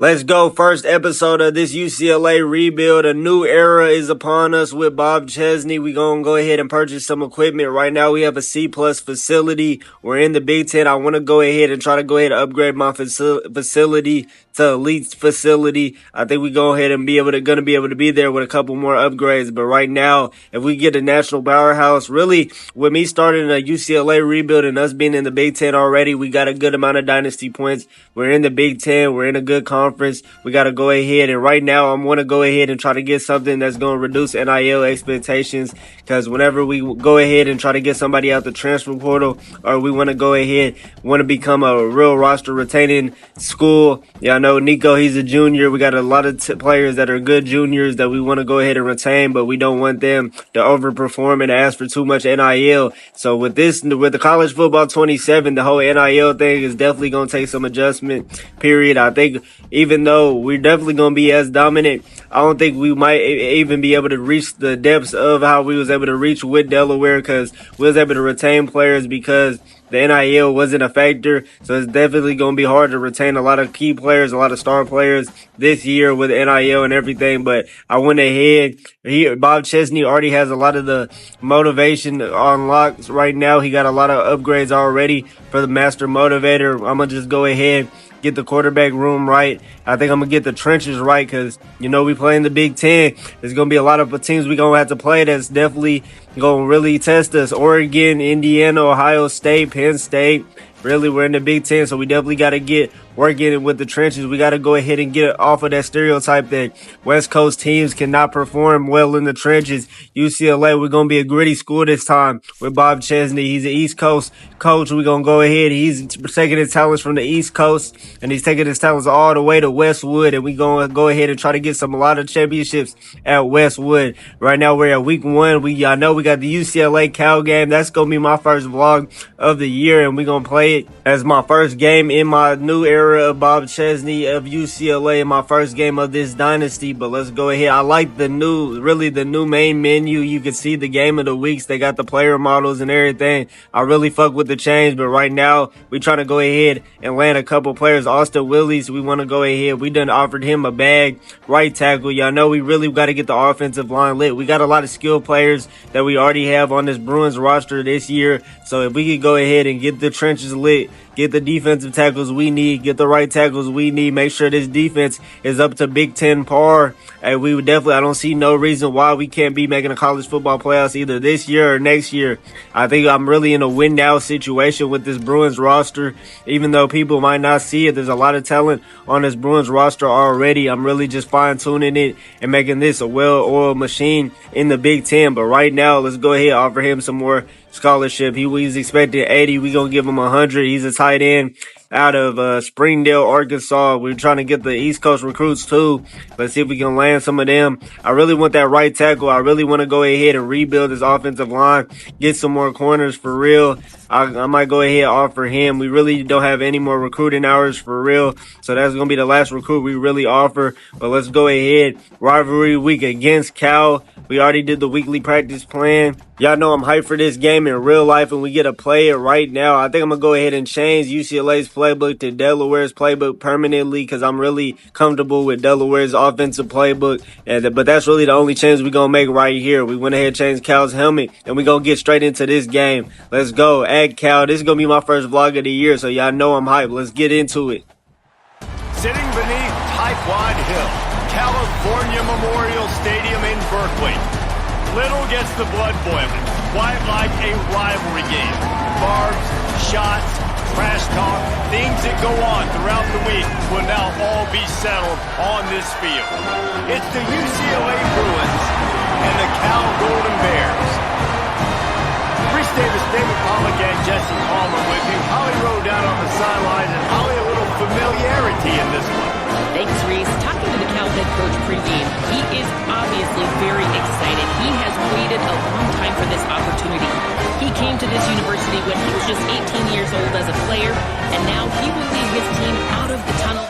Let's go. First episode of this UCLA rebuild. A new era is upon us with Bob Chesney. We're going to go ahead and purchase some equipment. Right now we have a C-plus facility. We're in the Big Ten. I want to go ahead and try to upgrade my facility to elite facility. I think we go ahead and gonna be able to be there with a couple more upgrades. But right now, if we get a national powerhouse, really with me starting a UCLA rebuild and us being in the Big Ten already, we got a good amount of dynasty points. We're in the Big Ten. We're in a good conference. We got to go ahead. And right now, I'm going to go ahead and try to get something that's going to reduce NIL expectations. Because whenever we go ahead and try to get somebody out the transfer portal, or we want to become a real roster retaining school. Yeah, I know Nico, he's a junior. We got a lot of players that are good juniors that we want to go ahead and retain, but we don't want them to overperform and ask for too much NIL. So with the college football 27, the whole NIL thing is definitely going to take some adjustment period. I think even though we're definitely going to be as dominant, I don't think we might even be able to reach the depths of how we was able to reach with Delaware, because we was able to retain players because the NIL wasn't a factor. So it's definitely going to be hard to retain a lot of key players, a lot of star players this year with NIL and everything. But I went ahead. Bob Chesney already has a lot of the motivation unlocked right now. He got a lot of upgrades already for the master motivator. I'm going to just go ahead, get the quarterback room right. I think I'm going to get the trenches right because, we play in the Big Ten. There's going to be a lot of teams we're going to have to play that's definitely going to really test us. Oregon, Indiana, Ohio State, Penn State. Really, we're in the Big Ten, so we definitely got to get working with the trenches. We got to go ahead and get off of that stereotype that West Coast teams cannot perform well in the trenches. UCLA, we're going to be a gritty school this time with Bob Chesney. He's an East Coast coach. We're going to go ahead. He's taking his talents from the East Coast, and he's taking his talents all the way to Westwood, and we're going to go ahead and try to get a lot of championships at Westwood. Right now, we're at week 1. I know we got the UCLA Cal game. That's going to be my first vlog of the year, and we're going to play it as my first game in my new era of Bob Chesney of UCLA, in my first game of this dynasty. But let's go ahead. I like the new main menu. You can see the game of the weeks. They got the player models and everything. I really fuck with the change, but right now we trying to go ahead and land a couple players. Austin Willis, we want to go ahead. We done offered him a bag. Right tackle. Y'all know we really got to get the offensive line lit. We got a lot of skilled players that we already have on this Bruins roster this year. So if we could go ahead and get the trenches lit, get the defensive tackles we need, get the right tackles we need, make sure this defense is up to Big Ten par. And we would definitely, I don't see no reason why we can't be making a college football playoffs either this year or next year. I think I'm really in a win now situation with this Bruins roster. Even though people might not see it, there's a lot of talent on this Bruins roster already. I'm really just fine tuning it and making this a well-oiled machine in the Big Ten. But right now, let's go ahead and offer him some more scholarship. He's expecting 80. We're going to give him 100. He's a tight end out of Springdale, Arkansas. We're trying to get the East Coast recruits too. Let's see if we can land some of them. I really want that right tackle. I really want to go ahead and rebuild this offensive line, get some more corners for real. I might go ahead and offer him. We really don't have any more recruiting hours for real. So that's going to be the last recruit we really offer. But let's go ahead. Rivalry week against Cal. We already did the weekly practice plan. Y'all know I'm hyped for this game in real life, and we get to play it right now. I think I'm going to go ahead and change UCLA's playbook to Delaware's playbook permanently because I'm really comfortable with Delaware's offensive playbook. But that's really the only change we're going to make right here. We went ahead and changed Cal's helmet, and we're going to get straight into this game. Let's go. At Cal. This is going to be my first vlog of the year, so y'all know I'm hyped. Let's get into it. Sitting beneath Typewad Hill, California Memorial Stadium in Berkeley. Little gets the blood boiling, quite like a rivalry game. Barbs, shots, trash talk, things that go on throughout the week will now all be settled on this field. It's the UCLA Bruins and the Cal Golden Bears. Reese Davis, David Pollock, and Jesse Palmer with you. Holly Rowe down on the sideline, and Holly, a little familiarity in this one. Thanks, Reese. Talking to the Cal head coach pregame, he is obviously very excited. He has waited a long time for this opportunity. He came to this university when he was just 18 years old as a player, and now he will lead his team out of the tunnel.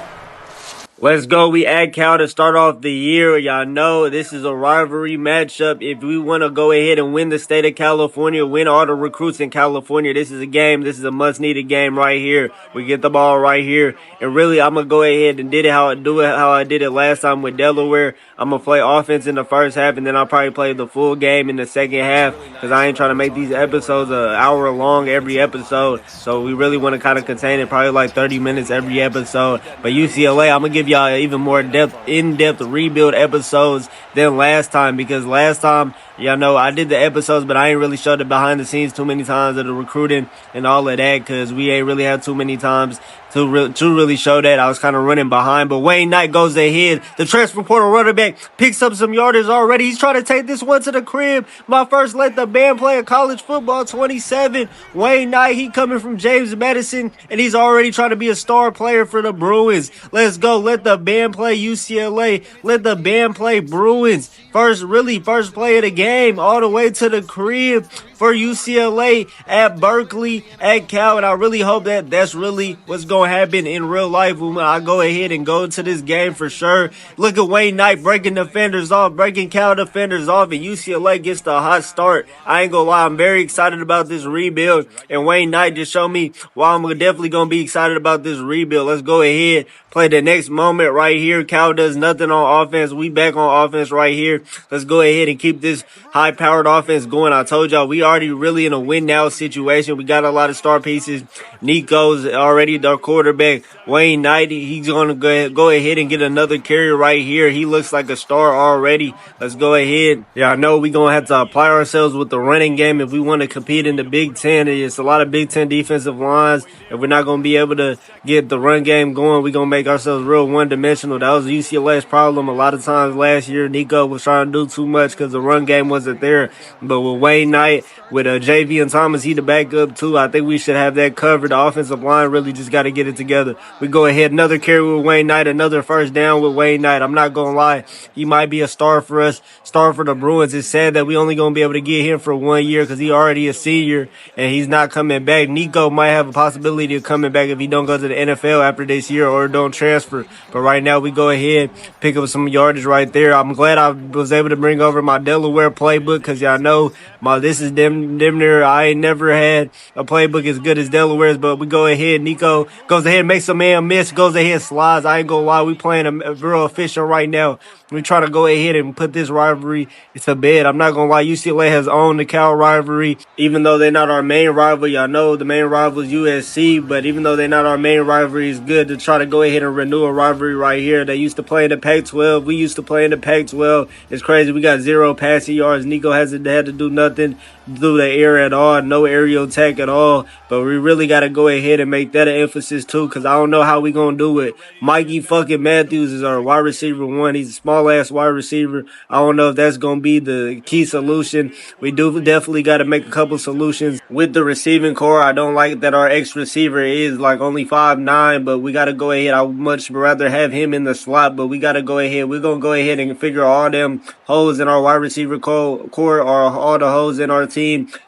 Let's go. We at Cal to start off the year. Y'all know this is a rivalry matchup. If we want to go ahead and win the state of California, win all the recruits in California, this is a game. This is a must-needed game right here. We get the ball right here. And really, I'm going to go ahead and do it how I did it last time with Delaware. I'm going to play offense in the first half, and then I'll probably play the full game in the second half because I ain't trying to make these episodes an hour long every episode. So we really want to kind of contain it, probably like 30 minutes every episode. But UCLA, I'm going to give y'all even more in-depth rebuild episodes than last time, because last time, y'all know, I did the episodes, but I ain't really showed the behind the scenes too many times of the recruiting and all of that, because we ain't really had too many times to really show that. I was kind of running behind, but Wayne Knight goes ahead. The transfer portal running back picks up some yardage already. He's trying to take this one to the crib. My first Let the Band Play of college football, 27. Wayne Knight, he coming from James Madison, and he's already trying to be a star player for the Bruins. Let's go. Let the band play UCLA. Let the band play Bruins. First play of the game, all the way to the crib for UCLA at Berkeley, at Cal, and I really hope that that's really what's going to happen in real life when I go ahead and go to this game for sure. Look at Wayne Knight breaking defenders off, breaking Cal defenders off, and UCLA gets the hot start. I ain't going to lie, I'm very excited about this rebuild, and Wayne Knight just showed me why I'm definitely going to be excited about this rebuild. Let's go ahead, play the next moment right here. Cal does nothing on offense. We back on offense right here. Let's go ahead and keep this high-powered offense going. I told y'all, we already really in a win-now situation. We got a lot of star pieces. Nico's already the quarterback. Wayne Knight, he's going to go ahead and get another carry right here. He looks like a star already. Let's go ahead. Yeah, I know we're going to have to apply ourselves with the running game if we want to compete in the Big Ten. It's a lot of Big Ten defensive lines. If we're not going to be able to get the run game going, we're going to make ourselves real one-dimensional. That was UCLA's problem a lot of times last year. Nico was trying to do too much because the run game wasn't there. But with Wayne Knight, with JV and Thomas, he the backup too. I think we should have that covered. The offensive line really just got to get it together. We go ahead, another carry with Wayne Knight, another first down with Wayne Knight. I'm not going to lie. He might be a star for us, star for the Bruins. It's sad that we only going to be able to get him for 1 year because he already a senior and he's not coming back. Nico might have a possibility of coming back if he don't go to the NFL after this year or don't transfer. But right now we go ahead, pick up some yardage right there. I'm glad I was able to bring over my Delaware playbook because y'all know this is them near. I ain't never had a playbook as good as Delaware's, but we go ahead. Nico goes ahead, makes a man miss, goes ahead, slides. I ain't gonna lie, we playing a real efficient right now. We try to go ahead and put this rivalry to bed. I'm not gonna lie, UCLA has owned the Cal rivalry, even though they're not our main rival. Y'all know the main rival is USC, but even though they're not our main rivalry, it's good to try to go ahead and renew a rivalry right here. They used to play in the Pac-12. We used to play in the Pac-12. It's crazy. We got 0 passing yards. Nico hasn't had to do nothing through the air at all, no aerial attack at all, but we really got to go ahead and make that an emphasis too, because I don't know how we gonna do it. Mikey fucking Matthews is our wide receiver 1. He's a small ass wide receiver. I don't know if that's gonna be the key solution. We do definitely got to make a couple solutions with the receiving core. I don't like that our ex receiver is like only 5'9", but we got to go ahead. I would much rather have him in the slot, but we got to go ahead. We're gonna go ahead and figure all them holes in our wide receiver core or all the holes in our team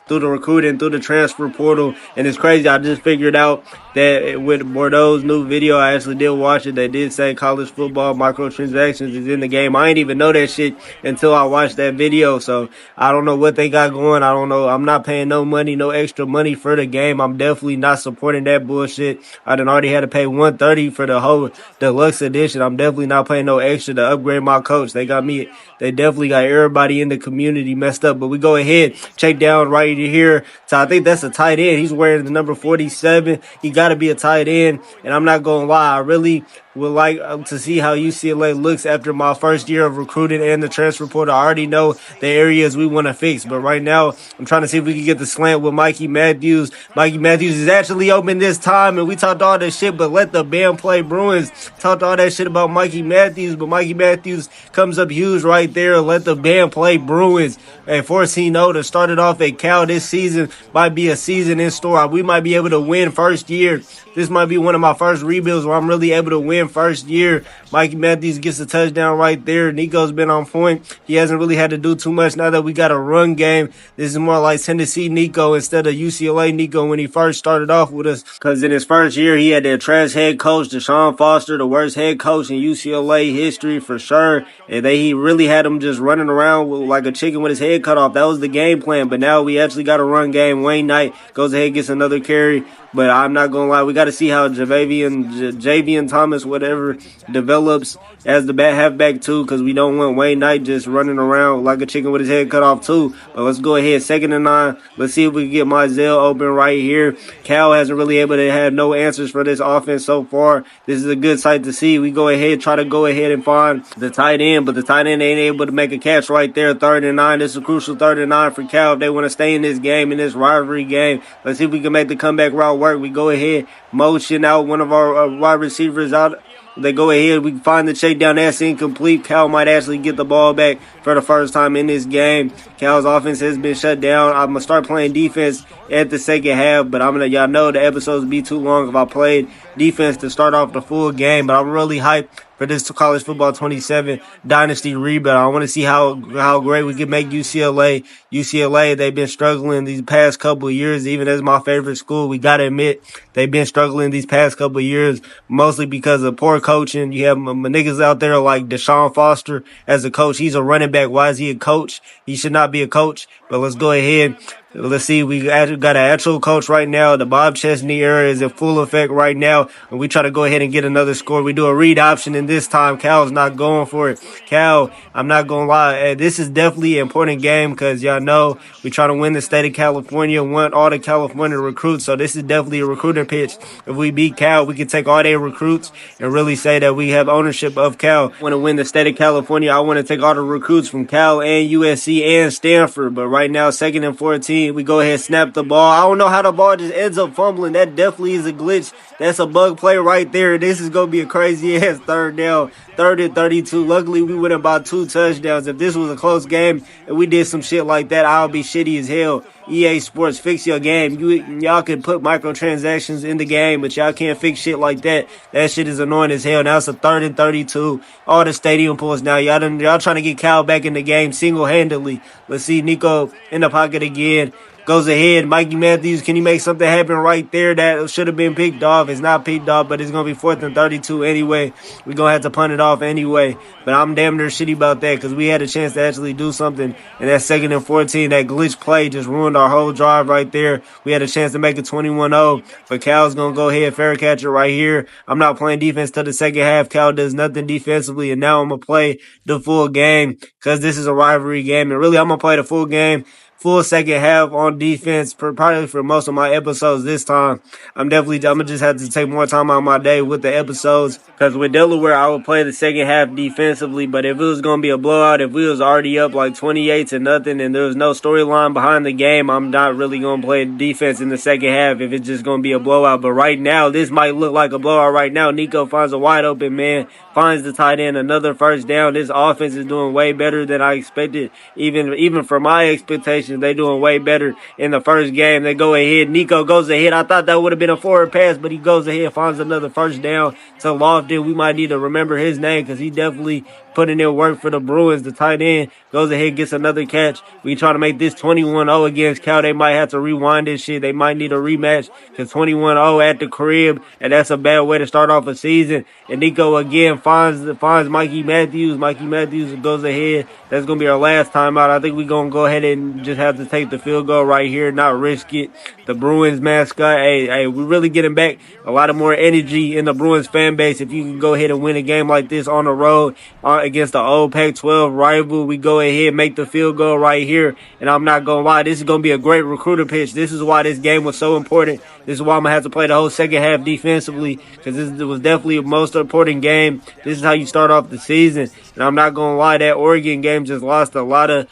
through the recruiting, through the transfer portal. And it's crazy, I just figured out that with Bordeaux's new video, I actually did watch it, they did say college football microtransactions is in the game. I ain't even know that shit until I watched that video, so I don't know what they got going. I don't know. I'm not paying no money, no extra money for the game. I'm definitely not supporting that bullshit. I done already had to pay $130 for the whole deluxe edition. I'm definitely not paying no extra to upgrade my coach. They definitely got everybody in the community messed up. But we go ahead, check down right here. So I think that's a tight end. He's wearing the number 47. He got to be a tight end. And I'm not going to lie, I really would like to see how UCLA looks after my first year of recruiting and the transfer portal. I already know the areas we want to fix, but right now I'm trying to see if we can get the slant with Mikey Matthews. Mikey Matthews is actually open this time, and we talked all that shit, but let the band play Bruins. Talked all that shit about Mikey Matthews, but Mikey Matthews comes up huge right there. Let the band play Bruins. And 14-0 to start it off at Cal this season might be a season in store. We might be able to win first year. This might be one of my first rebuilds where I'm really able to win again, first year. Mikey Matthews gets a touchdown right there. Nico's been on point. He hasn't really had to do too much now that we got a run game. This is more like Tennessee Nico instead of UCLA Nico when he first started off with us. Because in his first year, he had that trash head coach, Deshaun Foster, the worst head coach in UCLA history for sure. And he really had him just running around like a chicken with his head cut off. That was the game plan. But now we actually got a run game. Wayne Knight goes ahead, gets another carry. But I'm not going to lie, we got to see how Javian Thomas, whatever, develops as the halfback too, because we don't want Wayne Knight just running around like a chicken with his head cut off too. But let's go ahead, 2nd and 9. Let's see if we can get Mizell open right here. Cal hasn't really able to have no answers for this offense so far. This is a good sight to see. We go ahead, try to go ahead and find the tight end, but the tight end ain't able to make a catch right there. 3rd and 9. This is a crucial 3rd and 9 for Cal if they want to stay in this game, in this rivalry game. Let's see if we can make the comeback route work. We go ahead, motion out one of our wide receivers out. They go ahead, we find the check down, that's incomplete. Cal might actually get the ball back for the first time in this game. Cal's offense has been shut down. I'm going to start playing defense at the second half, but y'all know the episodes would be too long if I played defense to start off the full game, but I'm really hyped for this College Football 27 Dynasty rebuild. I want to see how great we can make UCLA. UCLA, they've been struggling these past couple of years, even as my favorite school. We got to admit, they've been struggling these past couple of years, mostly because of poor coaching. You have niggas out there like Deshaun Foster as a coach. He's a running back. Why is he a coach? He should not be a coach. But let's go ahead. Let's see, we got an actual coach right now. The Bob Chesney era is in full effect right now. And we try to go ahead and get another score. We do a read option, and this time Cal's not going for it. Cal, I'm not going to lie, this is definitely an important game because y'all know we try to win the state of California, want all the California recruits. So this is definitely a recruiting pitch. If we beat Cal, we can take all their recruits and really say that we have ownership of Cal. I want to win the state of California. I want to take all the recruits from Cal and USC and Stanford. But right now, 2nd and 14. We go ahead, snap the ball. I don't know how the ball just ends up fumbling. That definitely is a glitch. That's a bug play right there. This is going to be a crazy ass 3rd down. 3rd and 32. Luckily, we went about 2 touchdowns. If this was a close game and we did some shit like that, I'll be shitty as hell. EA Sports, fix your game. Y'all can put microtransactions in the game, but y'all can't fix shit like that. That shit is annoying as hell. Now it's a 3rd and 32. All the stadium points now. Y'all trying to get Cal back in the game single-handedly. Let's see Nico in the pocket again. Goes ahead. Mikey Matthews, can he make something happen right there? That should have been picked off. It's not picked off, but it's going to be 4th and 32 anyway. We're going to have to punt it off anyway. But I'm damn near shitty about that because we had a chance to actually do something. And that 2nd and 14, that glitch play just ruined our whole drive right there. We had a chance to make it 21-0. But Cal's going to go ahead, fair catch it right here. I'm not playing defense till the second half. Cal does nothing defensively. And now I'm going to play the full game because this is a rivalry game. And really, I'm going to play the full game. Full second half on defense, probably for most of my episodes this time. I'm gonna just have to take more time out of my day with the episodes. Because with Delaware, I would play the second half defensively. But if it was gonna be a blowout, if we was already up like 28-0 and there was no storyline behind the game, I'm not really gonna play defense in the second half if it's just gonna be a blowout. But right now, this might look like a blowout right now. Nico finds a wide open man, finds the tight end, another 1st down. This offense is doing way better than I expected, even for my expectations. They doing way better in the first game. They go ahead. Nico goes ahead. I thought that would have been a forward pass, but he goes ahead, finds another 1st down to Lofton. We might need to remember his name because he definitely putting in work for the Bruins. The tight end goes ahead, gets another catch. We try to make this 21-0 against Cal. They might have to rewind this shit. They might need a rematch because 21-0 at the crib, and that's a bad way to start off a season. And Nico again finds Mikey Matthews. Mikey Matthews goes ahead. That's going to be our last time out. I think we're going to go ahead and just have to take the field goal right here, not risk it. The Bruins mascot, hey, we're really getting back a lot of more energy in the Bruins fan base. If you can go ahead and win a game like this on the road against the old Pac-12 rival, we go ahead, make the field goal right here. And I'm not going to lie, this is going to be a great recruiter pitch. This is why this game was so important. This is why I'm going to have to play the whole second half defensively because this was definitely a most important game This is how you start off the season. And I'm not gonna lie, that Oregon game just lost a lot of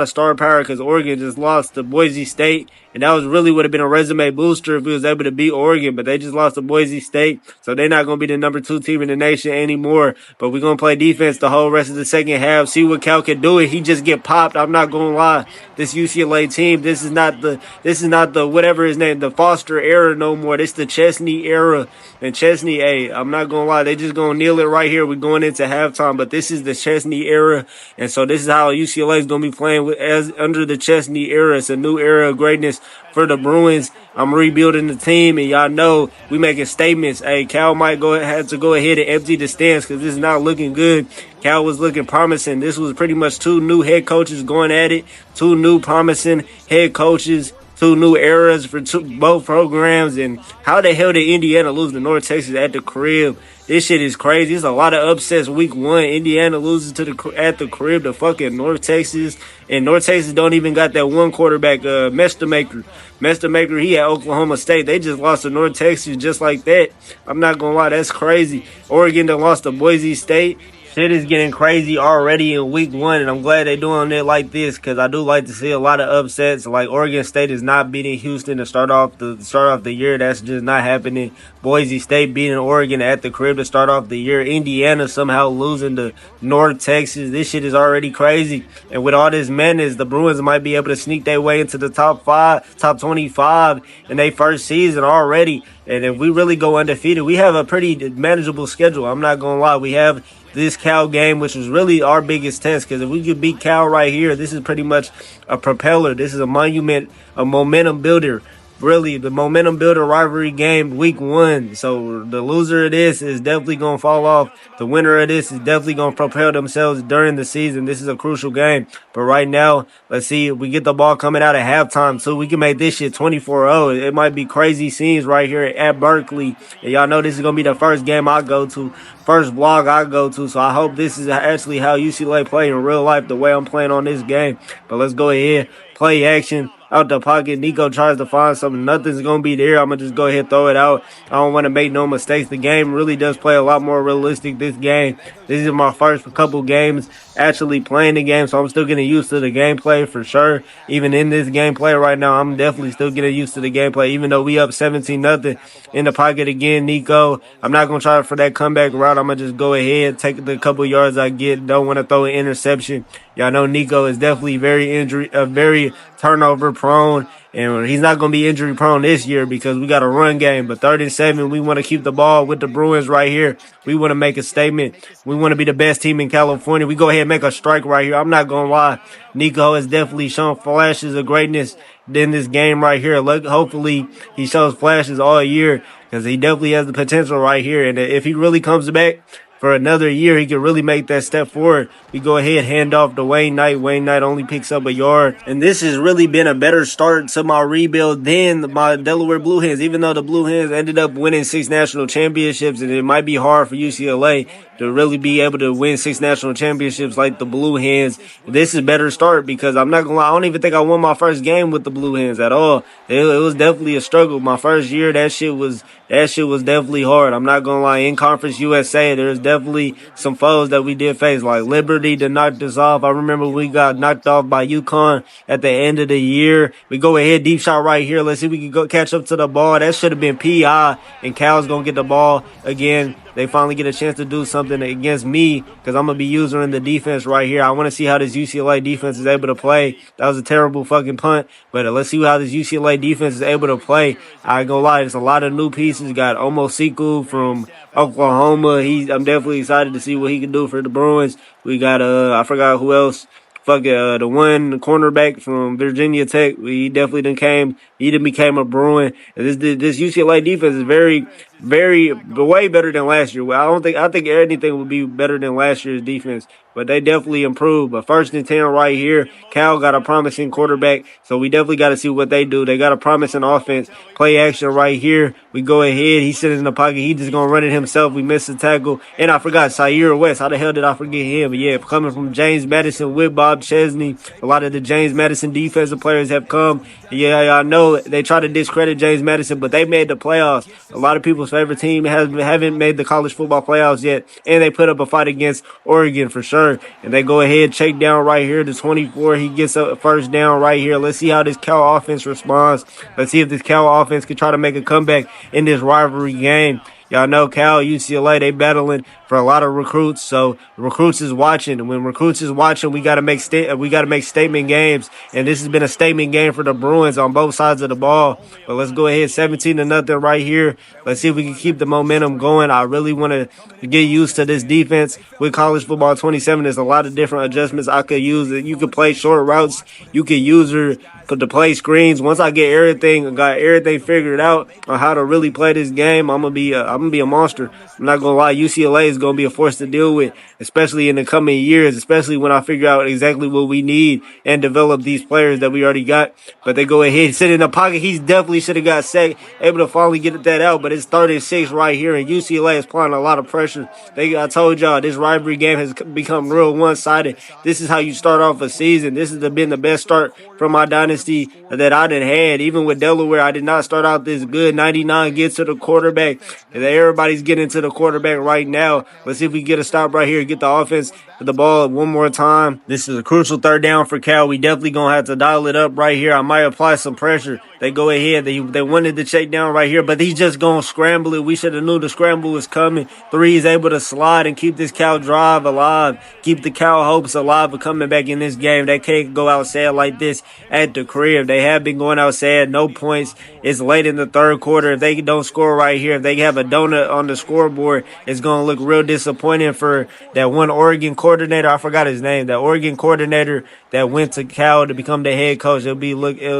star power because Oregon just lost to Boise State. And that was really would have been a resume booster if we was able to beat Oregon, but they just lost to Boise State. So they're not going to be the number 2 team in the nation anymore. But we're going to play defense the whole rest of the second half, see what Cal can do. He just get popped. I'm not going to lie. This UCLA team, this is not the whatever his name, the Foster era no more. This the Chesney era. And Chesney, hey, I'm not going to lie. They just going to kneel it right here. We're going into halftime, but this is the Chesney era. And so this is how UCLA is going to be playing as under the Chesney era. It's a new era of greatness for the Bruins. I'm rebuilding the team, and y'all know we making statements. Hey, Cal might have to go ahead and empty the stands because this is not looking good. Cal was looking promising. This was pretty much 2 new head coaches going at it, 2 new promising head coaches, 2 new eras for both programs. And how the hell did Indiana lose to North Texas at the crib? This shit is crazy. There's a lot of upsets week 1. Indiana loses at the crib to fucking North Texas. And North Texas don't even got that one quarterback, Mestamaker. Mestamaker, he at Oklahoma State. They just lost to North Texas just like that. I'm not going to lie. That's crazy. Oregon done lost to Boise State. Shit is getting crazy already in week 1, and I'm glad they're doing it like this because I do like to see a lot of upsets. Like Oregon State is not beating Houston to start off the year. That's just not happening. Boise State beating Oregon at the crib to start off the year. Indiana somehow losing to North Texas. This shit is already crazy. And with all this madness, the Bruins might be able to sneak their way into the top 25 in their first season already. And if we really go undefeated, we have a pretty manageable schedule. I'm not going to lie. We have this Cal game, which was really our biggest test, because if we could beat Cal right here, this is pretty much a propeller. This is a monument, a momentum builder. Really, the momentum builder rivalry game week 1. So the loser of this is definitely going to fall off. The winner of this is definitely going to propel themselves during the season. This is a crucial game. But right now, let's see if we get the ball coming out at halftime so we can make this shit 24-0. It might be crazy scenes right here at Berkeley. And y'all know this is going to be the first game I go to, first vlog I go to. So I hope this is actually how UCLA play in real life, the way I'm playing on this game. But let's go ahead, play action. Out the pocket, Nico tries to find something. Nothing's going to be there. I'm going to just go ahead and throw it out. I don't want to make no mistakes. The game really does play a lot more realistic this game. This is my first couple games actually playing the game, so I'm still getting used to the gameplay for sure. Even in this gameplay right now, I'm definitely still getting used to the gameplay, even though we up 17-0 in the pocket again, Nico. I'm not going to try for that comeback route. I'm going to just go ahead, take the couple yards I get. Don't want to throw an interception. Y'all know Nico is definitely very turnover prone, and he's not going to be injury prone this year because we got a run game. But 3rd and 7, we want to keep the ball with the Bruins right here. We want to make a statement. We want to be the best team in California. We go ahead and make a strike right here. I'm not going to lie. Nico has definitely shown flashes of greatness in this game right here. Hopefully he shows flashes all year because he definitely has the potential right here. And if he really comes back for another year, he can really make that step forward. We go ahead, hand off to Wayne Knight. Wayne Knight only picks up a yard. And this has really been a better start to my rebuild than my Delaware Blue Hens, even though the Blue Hens ended up winning 6 national championships, and it might be hard for UCLA to really be able to win 6 national championships like the Blue Hens. This is a better start because I'm not going to lie, I don't even think I won my first game with the Blue Hens at all. It was definitely a struggle. My first year, that shit was definitely hard. I'm not going to lie. In Conference USA, there's definitely some foes that we did face, like Liberty to knock us off. I remember we got knocked off by UConn at the end of the year. We go ahead, deep shot right here. Let's see if we can go catch up to the ball. That should have been PI, and Cal's going to get the ball again. They finally get a chance to do something against me because I'm going to be using the defense right here. I want to see how this UCLA defense is able to play. That was a terrible fucking punt, but let's see how this UCLA defense is able to play. I ain't going to lie, there's a lot of new pieces. Got Omosiku from Oklahoma. I'm definitely excited to see what he can do for the Bruins. We got, I forgot who else. The one cornerback from Virginia Tech. He definitely became a Bruin. And this UCLA defense is way better than last year. I think anything would be better than last year's defense, but they definitely improved. But 1st and 10 right here. Cal got a promising quarterback, so we definitely got to see what they do. They got a promising offense. Play action right here. We go ahead. He's sitting in the pocket. He just going to run it himself. We missed the tackle. And I forgot Sayer West. How the hell did I forget him? But yeah, coming from James Madison with Bob Chesney. A lot of the James Madison defensive players have come. Yeah, I know they try to discredit James Madison, but they made the playoffs. A lot of people most favorite team, haven't made the college football playoffs yet, and they put up a fight against Oregon for sure. And they go ahead, check down right here to 24. He gets a first down right here. Let's see how this Cal offense responds. Let's see if this Cal offense can try to make a comeback in this rivalry game. Y'all know Cal, UCLA, they battling for a lot of recruits. So recruits is watching. When recruits is watching, we gotta make statement games. And this has been a statement game for the Bruins on both sides of the ball. But let's go ahead, 17-0 right here. Let's see if we can keep the momentum going. I really want to get used to this defense with college football 27. There's a lot of different adjustments I could use. You could play short routes. You could use her to play screens. Once I get got everything figured out on how to really play this game, I'm gonna be a monster. I'm not gonna lie, UCLA is gonna be a force to deal with, especially in the coming years, especially when I figure out exactly what we need and develop these players that we already got. But they go ahead, sit in the pocket. He's definitely should have got sacked, able to finally get that out, but it's 36 right here, and UCLA is applying a lot of pressure. I told y'all, this rivalry game has become real one-sided. This is how you start off a season. This has been the best start from my dynasty that I done had. Even with Delaware, I did not start out this good. 99 gets to the quarterback. And everybody's getting to the quarterback right now. Let's see if we get a stop right here. Get the offense to the ball one more time. This is a crucial third down for Cal. We definitely going to have to dial it up right here. I might apply some pressure. They go ahead. They wanted to check down right here, but he's just going to scramble it. We should have knew the scramble was coming. 3 is able to slide and keep this Cal drive alive. Keep the Cal hopes alive of coming back in this game. They can't go out sad like this at the crib. They have been going out sad. No points. It's late in the third quarter. If they don't score right here, if they have a donut on the scoreboard, it's going to look real disappointing for that one Oregon coordinator. I forgot his name. That Oregon coordinator that went to Cal to become the head coach. It'll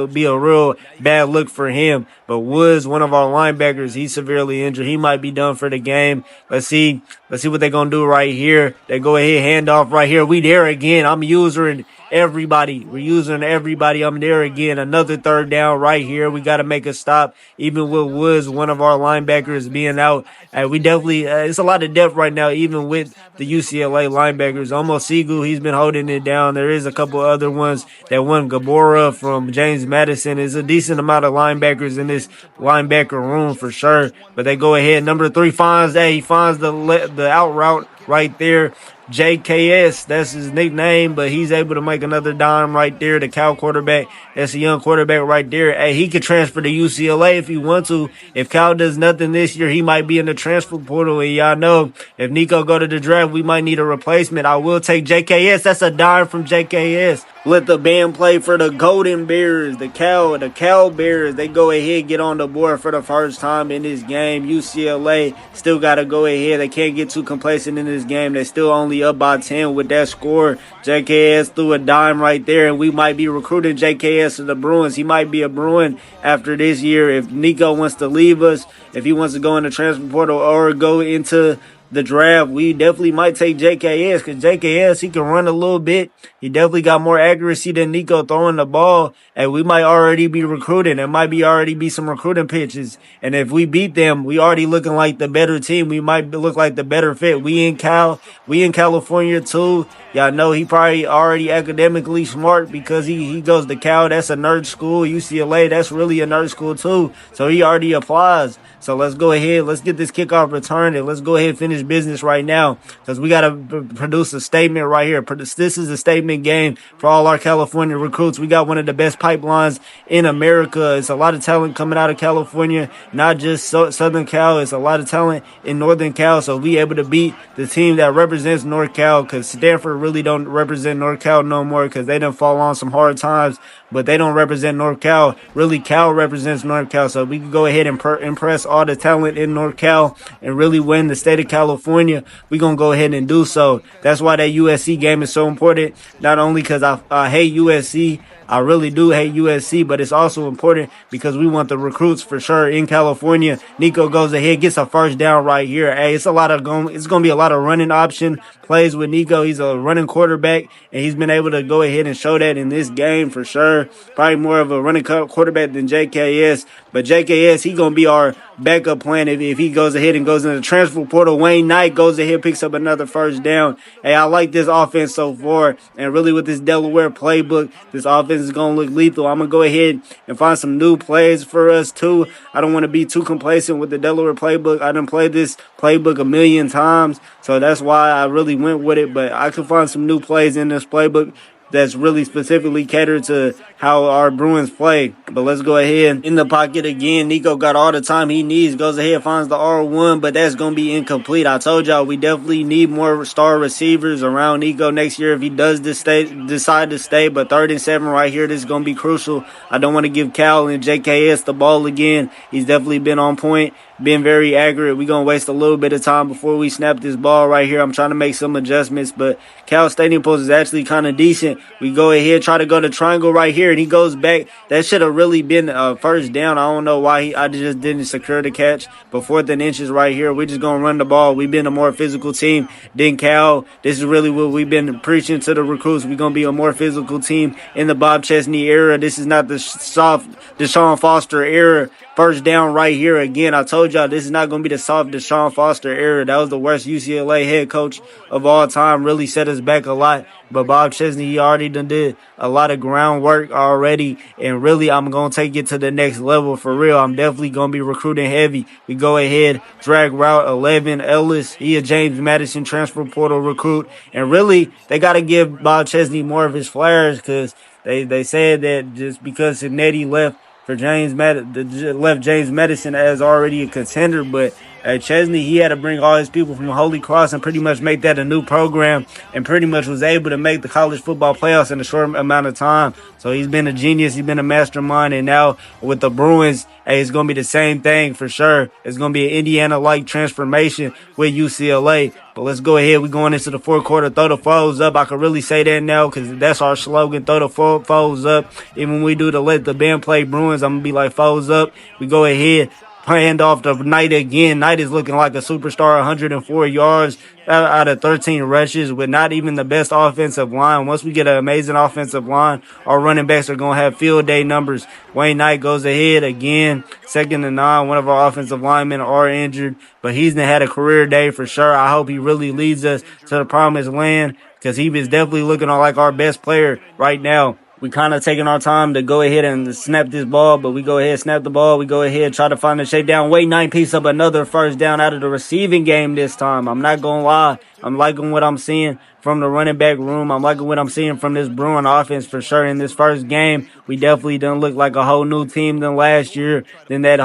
be a real bad look for him. But Woods, one of our linebackers, he's severely injured. He might be done for the game. Let's see what they're going to do right here. They go ahead, hand off right here. We there again. I'm using everybody. We're using everybody. I'm there again. Another third down right here. We got to make a stop. Even with Woods, one of our linebackers being out. We definitely, it's a lot of depth right now, even with the UCLA linebackers. Almost Sigu, he's been holding it down. There is a couple other ones. That one, Gabora from James Madison, is a decent amount of linebackers in this linebacker room for sure. But they go ahead. Number 3 finds the out route right there. JKS, that's his nickname, but he's able to make another dime right there. The Cal quarterback, that's a young quarterback right there. Hey, he could transfer to UCLA if he wants to. If Cal does nothing this year, he might be in the transfer portal. And y'all know, if Nico go to the draft, we might need a replacement. I will take JKS. That's a dime from JKS. Let the band play for the Golden Bears, the Cal Bears. They go ahead, get on the board for the first time in this game. UCLA still got to go ahead. They can't get too complacent in this game. They're still only up by 10 with that score. JKS threw a dime right there, and we might be recruiting JKS to the Bruins. He might be a Bruin after this year. If Nico wants to leave us, if he wants to go in the transfer portal or go into the draft, we definitely might take JKS because JKS, he can run a little bit. He definitely got more accuracy than Nico throwing the ball, and we might already be recruiting. There might already be some recruiting pitches, and if we beat them, we already looking like the better team. We might look like the better fit. We in California too. Y'all know he probably already academically smart because he goes to Cal. That's a nerd school. UCLA, that's really a nerd school too. So he already applies. So let's go ahead. Let's get this kickoff returned, and let's go ahead and finish business right now because we got to produce a statement right here. This is a statement game for all our California recruits. We got one of the best pipelines in America. It's a lot of talent coming out of California, not just Southern Cal. It's a lot of talent in Northern Cal. So we able to beat the team that represents North Cal because Stanford really don't represent North Cal no more because they done fall on some hard times, but they don't represent North Cal. Really, Cal represents North Cal. So we can go ahead and impress all the talent in North Cal and really win the state of California. We're going to go ahead and do so. That's why that USC game is so important. Not only because I hate USC, I really do hate USC, but it's also important because we want the recruits for sure in California. Nico goes ahead, gets a first down right here. Hey, it's going to be a lot of running option plays with Nico. He's a running quarterback, and he's been able to go ahead and show that in this game for sure. Probably more of a running quarterback than JKS, but JKS, he going to be our backup plan if he goes ahead and goes into the transfer portal. Wayne Wayne Knight goes ahead, picks up another first down. Hey, I like this offense so far. And really with this Delaware playbook, this offense is going to look lethal. I'm going to go ahead and find some new plays for us too. I don't want to be too complacent with the Delaware playbook. I done played this playbook a million times. So that's why I really went with it. But I could find some new plays in this playbook that's really specifically catered to how our Bruins play. But let's go ahead. In the pocket again, Nico got all the time he needs, goes ahead, finds the R1, but that's going to be incomplete. I told y'all we definitely need more star receivers around Nico next year if he does decide to stay. But 3rd and 7 right here, this is going to be crucial. I don't want to give Cal and JKS the ball again. He's definitely been on point, been very accurate. We're going to waste a little bit of time before we snap this ball right here. I'm trying to make some adjustments, but Cal Stadium Post is actually kind of decent. We go ahead, try to go to triangle right here, and he goes back. That should have really been a first down. I don't know why I just didn't secure the catch. But 4th and inches right here, we're just going to run the ball. We've been a more physical team than Cal. This is really what we've been preaching to the recruits. We're going to be a more physical team in the Bob Chesney era. This is not the soft Deshaun Foster era. First down right here again. I told y'all this is not going to be the soft Deshaun Foster era. That was the worst UCLA head coach of all time. Really set us back a lot. But Bob Chesney, he already did a lot of groundwork already. And really, I'm going to take it to the next level for real. I'm definitely going to be recruiting heavy. We go ahead, drag route 11, Ellis. He a James Madison transfer portal recruit. And really, they got to give Bob Chesney more of his flares because they said that just because Cincinnati left James Madison as already a contender, but at Chesney, he had to bring all his people from Holy Cross and pretty much make that a new program and pretty much was able to make the college football playoffs in a short amount of time. So he's been a genius. He's been a mastermind. And now with the Bruins, hey, it's going to be the same thing for sure. It's going to be an Indiana-like transformation with UCLA. But let's go ahead. We're going into the fourth quarter. Throw the foes up. I can really say that now because that's our slogan. Throw the foes up. Even when we do the let the band play Bruins, I'm going to be like foes up. We go ahead. Hand off to Knight again. Knight is looking like a superstar, 104 yards out of 13 rushes with not even the best offensive line. Once we get an amazing offensive line, our running backs are going to have field day numbers. Wayne Knight goes ahead again. 2nd and 9. One of our offensive linemen are injured, but he's had a career day for sure. I hope he really leads us to the promised land because he is definitely looking like our best player right now. We kind of taking our time to go ahead and snap this ball, but we go ahead, snap the ball. We go ahead, try to find a shake down. Wayne Knight picks up another first down out of the receiving game this time. I'm not going to lie. I'm liking what I'm seeing from the running back room. I'm liking what I'm seeing from this Bruin offense for sure. In this first game, we definitely done look like a whole new team than last year. Than that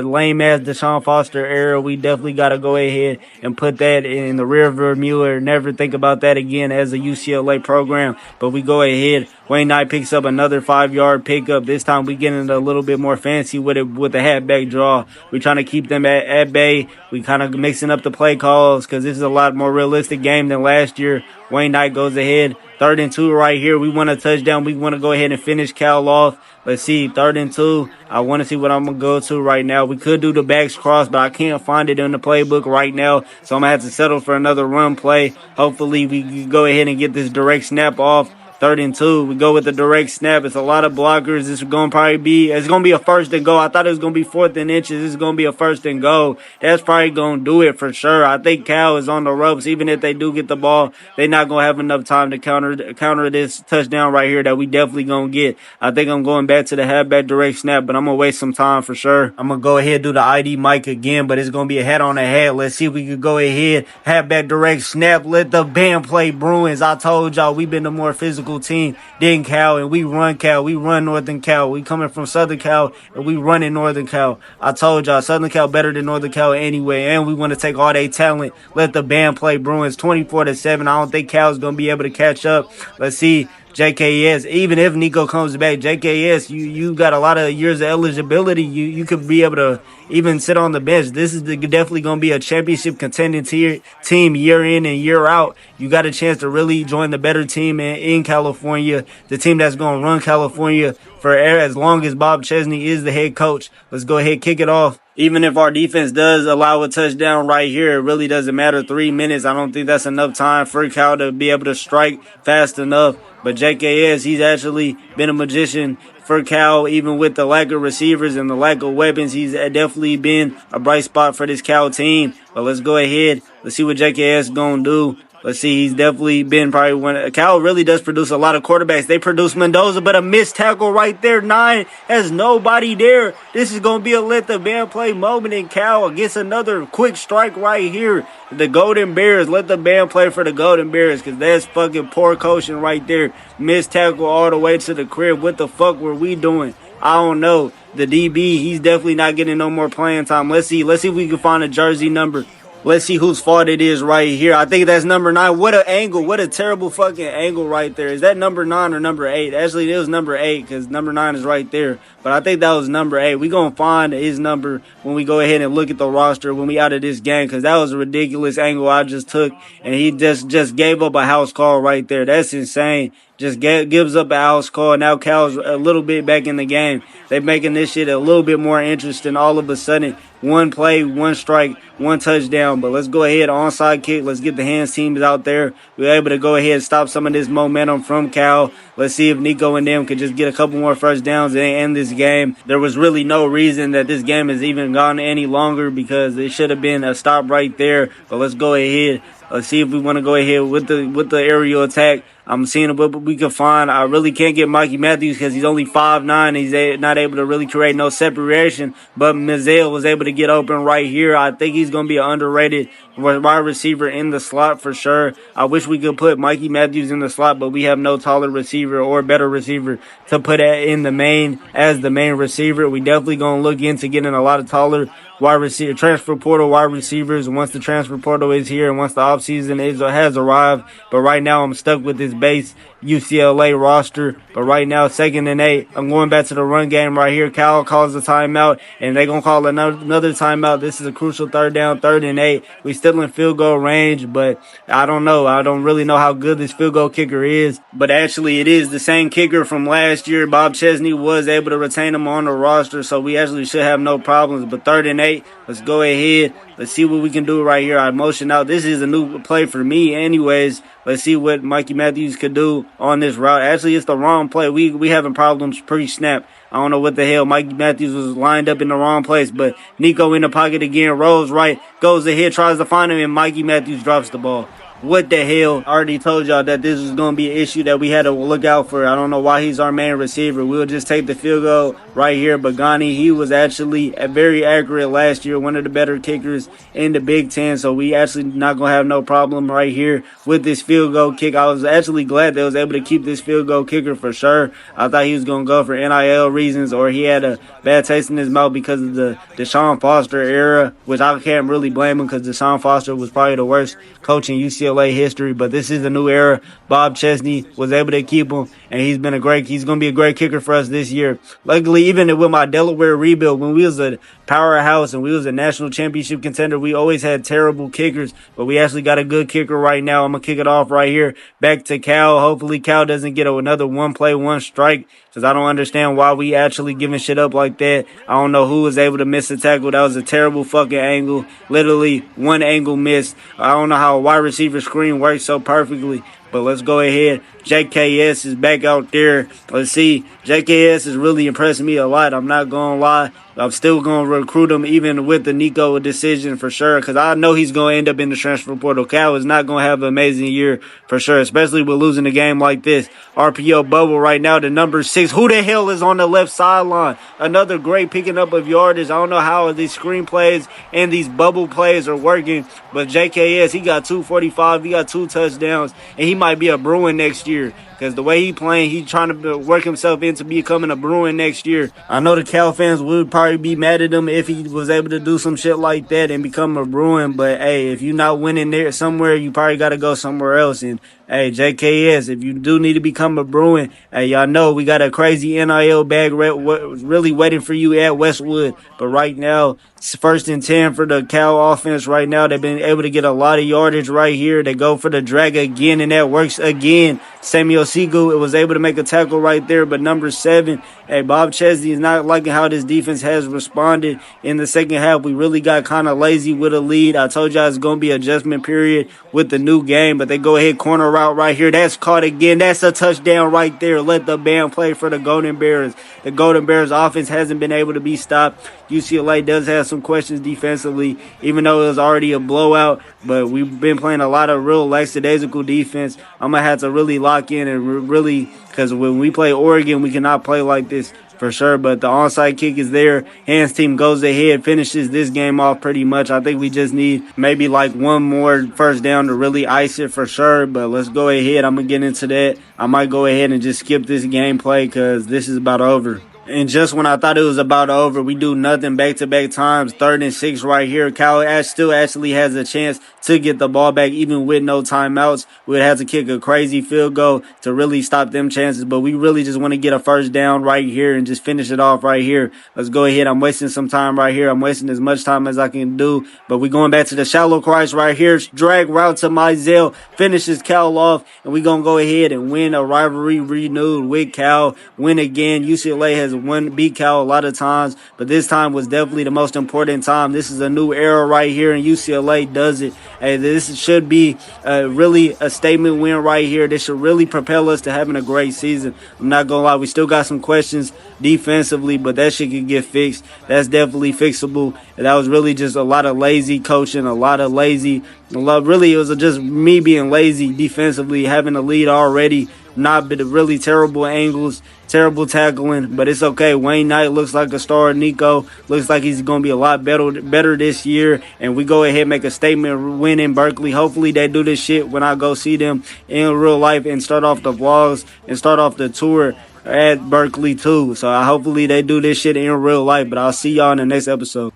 lame-ass Deshaun Foster era. We definitely got to go ahead and put that in the rearview mirror. Never think about that again as a UCLA program. But we go ahead. Wayne Knight picks up another 5-yard pickup. This time we getting a little bit more fancy with it with the halfback draw. We're trying to keep them at bay. We kind of mixing up the play calls because this is a lot more realistic game than last year. Wayne Knight goes ahead. 3rd and 2 right here. We want a touchdown. We want to go ahead and finish Cal off. Let's see. 3rd and 2. I want to see what I'm going to go to right now. We could do the backs cross, but I can't find it in the playbook right now. So I'm going to have to settle for another run play. Hopefully we can go ahead and get this direct snap off. 3rd and 2. We go with the direct snap. It's a lot of blockers. It's going to be a 1st and goal. I thought it was going to be 4th and inches. It's going to be a 1st and goal. That's probably going to do it for sure. I think Cal is on the ropes. Even if they do get the ball, they're not going to have enough time to counter this touchdown right here that we definitely going to get. I think I'm going back to the halfback direct snap, but I'm going to waste some time for sure. I'm going to go ahead and do the ID mic again, but it's going to be a head on the head. Let's see if we can go ahead. Halfback direct snap. Let the band play Bruins. I told y'all we've been the more physical team than Cal, and we run Cal. We run Northern Cal. We coming from Southern Cal, and we running Northern Cal. I told y'all Southern Cal better than Northern Cal anyway, and we want to take all their talent. Let the band play Bruins 24-7. I don't think Cal's gonna be able to catch up. Let's see. JKS, even if Nico comes back, JKS, you got a lot of years of eligibility. You could be able to even sit on the bench. This is definitely going to be a championship contending team year in and year out. You got a chance to really join the better team in California, the team that's going to run California for as long as Bob Chesney is the head coach. Let's go ahead, kick it off. Even if our defense does allow a touchdown right here, it really doesn't matter. 3 minutes, I don't think that's enough time for Cal to be able to strike fast enough. But JKS, he's actually been a magician for Cal, even with the lack of receivers and the lack of weapons. He's definitely been a bright spot for this Cal team. But let's go ahead. Let's see what JKS gonna do. Let's see, he's definitely been probably one. Cal really does produce a lot of quarterbacks. They produce Mendoza, but a missed tackle right there. 9 has nobody there. This is going to be a let the band play moment, and Cal gets another quick strike right here. The Golden Bears, let the band play for the Golden Bears, because that's fucking poor coaching right there. Missed tackle all the way to the crib. What the fuck were we doing? I don't know. The DB, he's definitely not getting no more playing time. Let's see if we can find a jersey number. Let's see whose fault it is right here. I think that's number 9. What an angle. What a terrible fucking angle right there. Is that number 9 or number 8? Actually, it was number 8 because number 9 is right there. But I think that was number 8. We're going to find his number when we go ahead and look at the roster when we out of this game, because that was a ridiculous angle I just took. And he just gave up a house call right there. That's insane. Just gives up a house call. Now Cal's a little bit back in the game. They're making this shit a little bit more interesting all of a sudden. One play, one strike, one touchdown. But let's go ahead, onside kick. Let's get the hands teams out there. We're able to go ahead and stop some of this momentum from Cal. Let's see if Nico and them could just get a couple more first downs and end this game. There was really no reason that this game has even gone any longer, because it should have been a stop right there. But let's go ahead. Let's see if we want to go ahead with the aerial attack. I'm seeing what we can find. I really can't get Mikey Matthews because he's only 5'9". He's not able to really create no separation. But Mizzell was able to get open right here. I think he's going to be an underrated wide receiver in the slot for sure. I wish we could put Mikey Matthews in the slot, but we have no taller receiver or better receiver to put in the main as the main receiver. We definitely going to look into getting a lot of taller wide receiver, transfer portal wide receivers once the transfer portal is here and once the offseason has arrived. But right now I'm stuck with this base UCLA roster. But right now, 2nd and 8. I'm going back to the run game right here. Cal calls a timeout, and they're going to call another timeout. This is a crucial 3rd down, 3rd and 8. We still in field goal range, but I don't know. I don't really know how good this field goal kicker is. But actually, it is the same kicker from last year. Bob Chesney was able to retain him on the roster, so we actually should have no problems. But 3rd and 8, let's go ahead. Let's see what we can do right here. I motion out. This is a new play for me anyways. Let's see what Mikey Matthews could do on this route. Actually, it's the wrong play. We having problems pre-snap. I don't know what the hell. Mikey Matthews was lined up in the wrong place, but Nico in the pocket again, rolls right, goes ahead, tries to find him, and Mikey Matthews drops the ball. What the hell? I already told y'all that this was going to be an issue that we had to look out for. I don't know why he's our main receiver. We'll just take the field goal right here. But Ghani, he was actually very accurate last year, one of the better kickers in the Big Ten. So we actually not going to have no problem right here with this field goal kick. I was actually glad they was able to keep this field goal kicker for sure. I thought he was going to go for NIL reasons, or he had a bad taste in his mouth because of the Deshaun Foster era, which I can't really blame him because Deshaun Foster was probably the worst coach in UCLA history. But this is a new era. Bob Chesney was able to keep him, and he's going to be a great kicker for us this year. Luckily, even with my Delaware rebuild, when we was a powerhouse and we was a national championship contender, we always had terrible kickers, but we actually got a good kicker right now. I'm going to kick it off right here back to Cal. Hopefully Cal doesn't get another one play, one strike, because I don't understand why we actually giving shit up like that. I don't know who was able to miss a tackle. That was a terrible fucking angle. Literally one angle missed. I don't know how a wide receiver screen works so perfectly. But let's go ahead. JKS is back out there. Let's see. JKS is really impressing me a lot. I'm not going to lie. I'm still going to recruit him even with the Nico decision for sure, because I know he's going to end up in the transfer portal. Cal is not going to have an amazing year for sure, especially with losing a game like this. RPO bubble right now to number 6. Who the hell is on the left sideline? Another great picking up of yardage. I don't know how these screen plays and these bubble plays are working, but JKS, he got 245. He got 2 touchdowns, and he might be a Bruin next year. Because the way he playing, he's trying to work himself into becoming a Bruin next year. I know the Cal fans would probably be mad at him if he was able to do some shit like that and become a Bruin. But, hey, if you're not winning there somewhere, you probably got to go somewhere else. And, hey, JKS, if you do need to become a Bruin, hey, y'all know we got a crazy NIL bag really waiting for you at Westwood. But right now, it's 1st and 10 for the Cal offense right now. They've been able to get a lot of yardage right here. They go for the drag again, and that works again. Samuel Siegel was able to make a tackle right there, but number 7, hey, Bob Chesney is not liking how this defense has responded in the second half. We really got kind of lazy with a lead. I told y'all it's going to be adjustment period with the new game, but they go ahead corner route right here. That's caught again. That's a touchdown right there. Let the band play for the Golden Bears. The Golden Bears offense hasn't been able to be stopped. UCLA does have some questions defensively, even though it was already a blowout, but we've been playing a lot of real lackadaisical defense. I'm going to have to really lock in and really, because when we play Oregon, we cannot play like this for sure. But the onside kick is there. Hands team goes ahead, finishes this game off pretty much. I think we just need maybe like one more first down to really ice it for sure. But let's go ahead. I'm going to get into that. I might go ahead and just skip this gameplay because this is about over. And just when I thought it was about over, we do nothing back-to-back times. 3rd and 6 right here. Cal still actually has a chance to get the ball back even with no timeouts. We would have to kick a crazy field goal to really stop them chances. But we really just want to get a first down right here and just finish it off right here. Let's go ahead. I'm wasting some time right here. I'm wasting as much time as I can do. But we're going back to the shallow cross right here. Drag route to Mizell. Finishes Cal off. And we're going to go ahead and win a rivalry renewed with Cal. Win again. UCLA has beat Cal a lot of times, but this time was definitely the most important time. This is a new era right here, and UCLA does it. Hey, this should be really a statement win right here. This should really propel us to having a great season. I'm not going to lie. We still got some questions defensively, but that shit can get fixed. That's definitely fixable. And that was really just a lot of lazy coaching, really, it was just me being lazy defensively, having a lead already. Not been really terrible angles, terrible tackling, but it's okay. Wayne Knight looks like a star. Nico looks like he's going to be a lot better this year. And we go ahead and make a statement win in Berkeley. Hopefully they do this shit when I go see them in real life and start off the vlogs and start off the tour at Berkeley too. So hopefully they do this shit in real life. But I'll see y'all in the next episode.